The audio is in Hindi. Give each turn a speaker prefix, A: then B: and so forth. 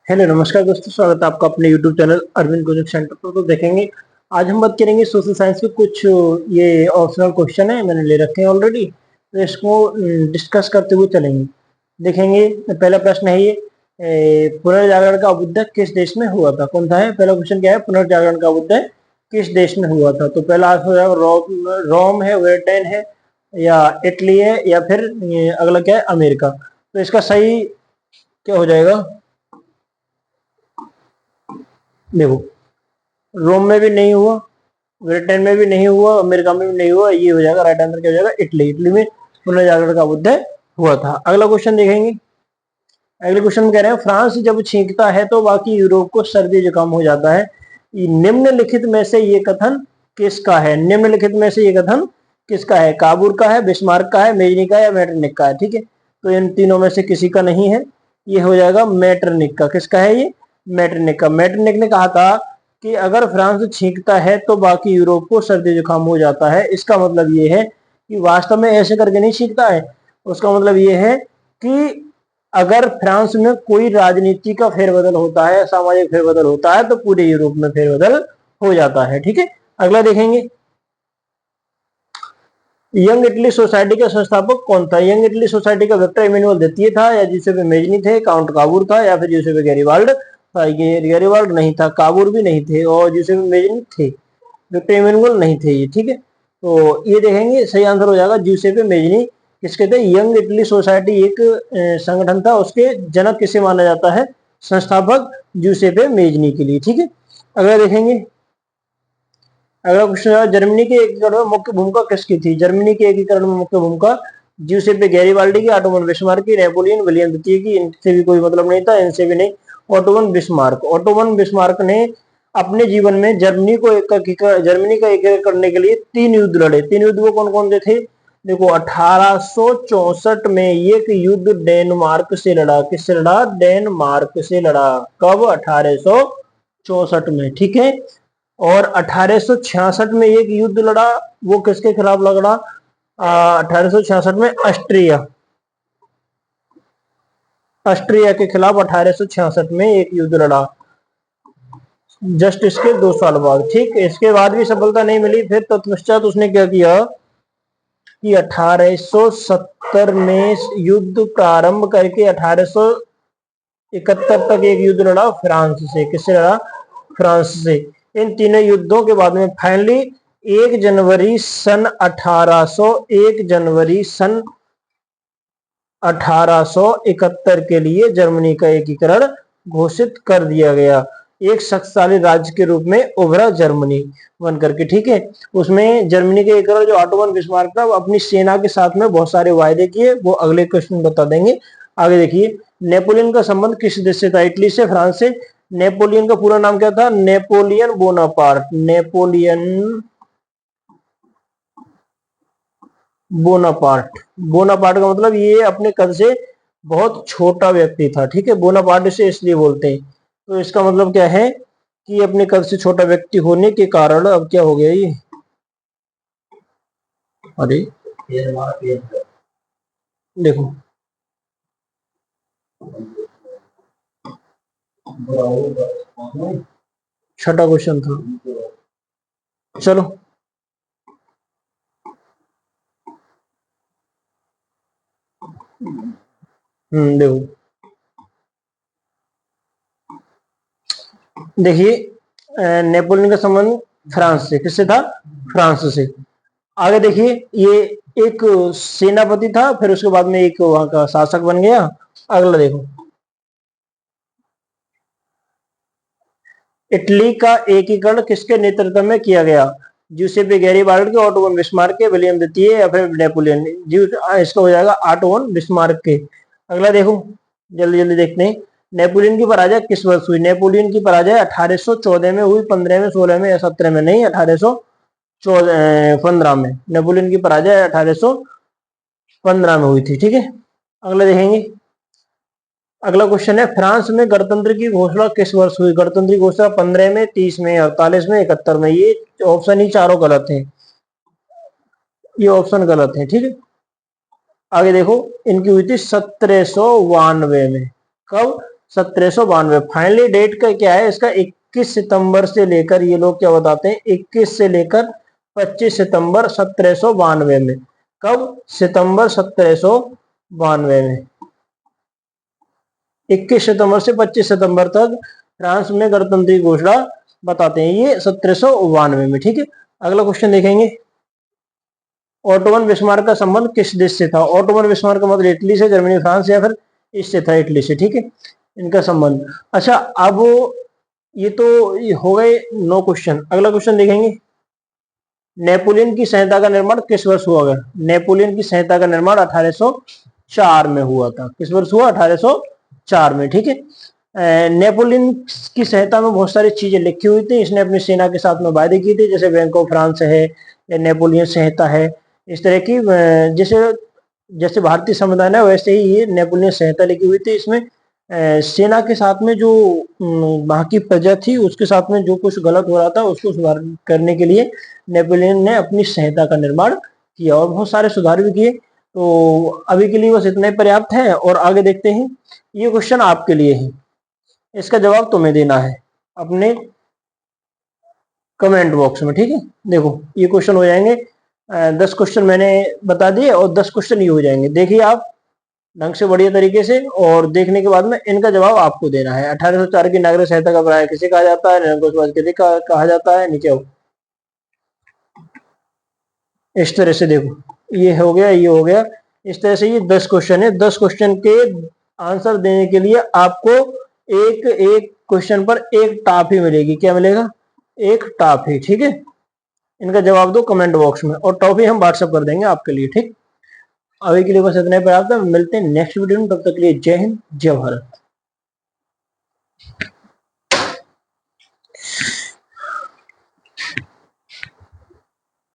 A: हेलो नमस्कार दोस्तों, स्वागत है आपका अपने YouTube channel Arvind coaching centre पर। तो देखेंगे आज हम बात करेंगे सोशल साइंस के कुछ ये ऑप्शनल क्वेश्चन है, मैंने ले रखे हैं ऑलरेडी। तो इसको डिस्कस करते हुए चलेंगे। देखेंगे पहला प्रश्न है ये, पुनर्जागरण का अभ्युदय किस देश में हुआ था? कौन सा है पहला क्वेश्चन? क्या है? पुनर्जागरण का अभ्युदय किस देश में हुआ था? तो पहला आंसर हो जाएगा रोम है, ब्रिटेन है, या इटली है, या फिर अगला क्या है? अमेरिका। तो इसका सही क्या हो जाएगा? देखो, रोम में भी नहीं हुआ, ब्रिटेन में भी नहीं हुआ, अमेरिका में भी नहीं हुआ। ये हो जाएगा राइट आंसर। क्या हो जाएगा? इटली। इटली में पुनर्जागरण का अभ्युदय हुआ था। अगला क्वेश्चन देखेंगे। अगले क्वेश्चन में कह रहे हैं फ्रांस जब छींकता है तो बाकी यूरोप को सर्दी जुकाम हो जाता है। निम्नलिखित में से ये कथन किसका है? निम्नलिखित में से ये कथन किसका है? काबूर का है, बिस्मार्क का है, मेजनी का है, या मेटरनिक का है? ठीक है, तो इन तीनों में से किसी का नहीं है। ये हो जाएगा मेटरनिक का। किसका है ये? मेटरनिक का। मेटरनिक ने कहा था कि अगर फ्रांस छींकता है तो बाकी यूरोप को सर्दी जुकाम हो जाता है। इसका मतलब ये है कि वास्तव में ऐसे करके नहीं छींकता है। उसका मतलब ये है कि अगर फ्रांस में कोई राजनीति का फेरबदल होता है, सामाजिक फेरबदल होता है, तो पूरे यूरोप में फेरबदल हो जाता है। ठीक है, अगला देखेंगे। यंग इटली सोसाइटी का संस्थापक कौन था? यंग इटली सोसाइटी का विक्टर इमैनुअल द्वितीय था, या जिसेफ मेजनी थे, काउंट काबूर था, या फिर जिसेफ गैरीवाल्ड था? गैरीवाल्ड नहीं था, काबूर भी नहीं थे, और जिसेफ मेजनी थे। विक्टर इमैनुअल नहीं थे ये। ठीक है, तो ये देखेंगे सही आंसर हो जाएगा जिसेफ मेजनी। किसके थे? यंग इटली सोसाइटी एक संगठन था, उसके जनक किसे माना जाता है? संस्थापक जूसेफ मेजनी के लिए। ठीक है, अगला देखेंगे। अगला क्वेश्चन है, जर्मनी के एकीकरण में मुख्य भूमिका किसकी थी? जर्मनी के एकीकरण में मुख्य भूमिका जूसेफ गैरीवाल्डी की, ऑटोमन बिस्मार्क की, नेपोलियन विलियम द्वितीय की। इनसे भी कोई मतलब नहीं था, इनसे भी नहीं। Ottoman Bismarck. ऑटोमन बिस्मार्क ने अपने जीवन में जर्मनी का एकीकरण करने के लिए 3 युद्ध लड़े। 3 युद्ध वो कौन कौन से थे? देखो, 1864 में एक युद्ध डेनमार्क से लड़ा। किससे लड़ा? डेनमार्क से लड़ा। कब? 1864 में। ठीक है, और 1866 में एक युद्ध लड़ा। वो किसके खिलाफ लड़ा? 1866 में ऑस्ट्रिया के खिलाफ 1866 में एक युद्ध लड़ा, जस्ट इसके 2 साल बाद। ठीक, इसके बाद भी सफलता नहीं मिली। फिर तत्पश्चात उसने क्या किया कि 1870 में युद्ध प्रारंभ करके 1871 तक एक युद्ध लड़ा फ्रांस से। किससे लड़ा? फ्रांस से। इन तीनों युद्धों के बाद में फाइनली 1 जनवरी सन 1871 के लिए जर्मनी का एकीकरण घोषित कर दिया गया। एक शक्तिशाली राज्य के रूप में उभरा जर्मनी बन करके। ठीक है, उसमें जर्मनी के एकीकरण जो ऑटोमन बिस्मार्क था, अपनी सेना के साथ में बहुत सारे वायदे किए। वो अगले क्वेश्चन बता देंगे। आगे देखिए, नेपोलियन का संबंध किस देश से था? इटली से, फ्रांस से। नेपोलियन का पूरा नाम क्या था? Napoleon Bonaparte. Napoleon Bonaparte. Bonaparte का मतलब ये अपने कद से बहुत छोटा व्यक्ति था। ठीक है, बोनापार्ट से इसलिए बोलते हैं। तो इसका मतलब क्या है कि अपने कद से छोटा व्यक्ति होने के कारण अब क्या हो गया ये? अरे देखो, छठा क्वेश्चन था। चलो, देखो, देखिए, नेपोलियन का संबंध फ्रांस से। किससे था? फ्रांस से। आगे देखिए, ये एक सेनापति था, फिर उसके बाद में एक वहां का शासक बन गया। अगला देखो, इटली का एकीकरण किसके नेतृत्व में किया गया? जूसेपे गैरीबाल्डी के, ऑटोवन बिस्मार्क के, विलियम द्वितीय, या फिर नेपोलियन? इसका हो जाएगा ऑटोवन बिस्मार्क के। अगला देखो, जल्दी जल्दी देखते हैं। नेपोलियन की पराजय किस वर्ष हुई? नेपोलियन की पराजय 1814 में हुई। 15 में, 16 में, या 17 में? नहीं, 1815 में। नेपोलियन की पराजय 1815 में हुई थी। ठीक है, अगला देखेंगे। अगला क्वेश्चन है, फ्रांस में गणतंत्र की घोषणा किस वर्ष हुई? गणतंत्र की घोषणा 15 में, 30 में, 48 में, 71 में? ये ऑप्शन ही चारों गलत है, ये ऑप्शन गलत है। ठीक है, आगे देखो, इनकी हुई थी 1792 में। कब? 1792। फाइनली डेट का क्या है इसका, 21 सितंबर से लेकर, ये लोग क्या बताते हैं, 21 से लेकर 25 सितंबर 1792 में। कब? सितंबर 1792 में। 21 सितंबर से 25 सितंबर तक फ्रांस में गणतंत्र की घोषणा बताते हैं, ये 1792 में। ठीक है, अगला क्वेश्चन देखेंगे। ऑटोमन बिस्मार्क का संबंध किस देश से था? ऑटोमन बिस्मार्क का मतलब इटली से, जर्मनी, फ्रांस या फिर इससे था, इटली से। ठीक है, इनका संबंध। अच्छा, अब ये तो ये हो गए 9 क्वेश्चन। अगला क्वेश्चन देखेंगे। नेपोलियन की संहिता का निर्माण किस वर्ष हुआ? नेपोलियन की संहिता का निर्माण 1804 में हुआ था। किस वर्ष हुआ? 1804 में। ठीक है, नेपोलियन की संहिता में बहुत सारी चीजें लिखी हुई थी। इसने अपनी सेना के साथ में वायदे किए थे, जैसे बैंक ऑफ फ्रांस है या नेपोलियन संहिता है, इस तरह की। जैसे जैसे भारतीय संविधान है वैसे ही ये नेपोलियन संहिता लिखी हुई थी। इसमें सेना के साथ में जो वहां की प्रजा थी उसके साथ में जो कुछ गलत हो रहा था उसको सुधार करने के लिए नेपोलियन ने अपनी संहिता का निर्माण किया और बहुत सारे सुधार भी किए। तो अभी के लिए बस इतना ही पर्याप्त है, और आगे देखते हैं। ये क्वेश्चन आपके लिए है, इसका जवाब तुम्हें देना है अपने कमेंट बॉक्स में। ठीक है, देखो ये क्वेश्चन हो जाएंगे, 10 क्वेश्चन मैंने बता दिए और 10 क्वेश्चन ये हो जाएंगे। देखिए आप ढंग से बढ़िया तरीके से, और देखने के बाद में इनका जवाब आपको देना है। 1804 की नागरिक संहिता का प्राय किसे कहा जाता है? निरंकुशवाद किसे कहा जाता है? नीचे इस तरह से देखो, ये हो गया, ये हो गया। इस तरह से ये 10 क्वेश्चन है। 10 क्वेश्चन के आंसर देने के लिए आपको एक एक क्वेश्चन पर एक टॉफी मिलेगी। क्या मिलेगा? एक टॉफी। ठीक है, इनका जवाब दो कमेंट बॉक्स में, और टॉफी हम व्हाट्सएप कर देंगे आपके लिए। ठीक, अभी के लिए बस इतने पर्याप्त है। मिलते हैं नेक्स्ट वीडियो में, तब तक के लिए जय हिंद, जय भारत।